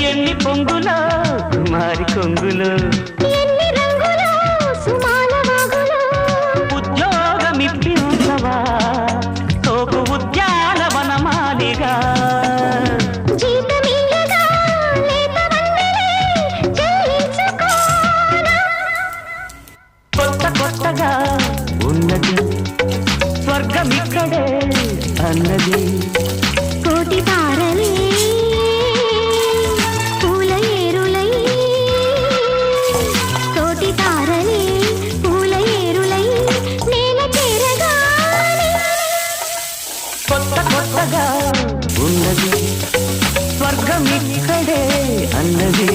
ఎన్ని పొంగులో కుమారి కొంగులో ఎన్ని రంగులో సుమాల వాగులో ఉద్యోగమిప్పించవా తోపు ఉద్యానవనమాలిగా జీతమియ్యగా లేత వన్నెలే చెల్లించుకోనా కొత్త కొత్తగా ఉన్నది స్వర్గమిక్కడే అన్నది కోటి తారలే పూల ఏరులై కోటి తారలే పూల ఏరులై నేల చేరగానే కొత్త కొత్తగా ఉన్నది స్వర్గమిక్కడే అన్నది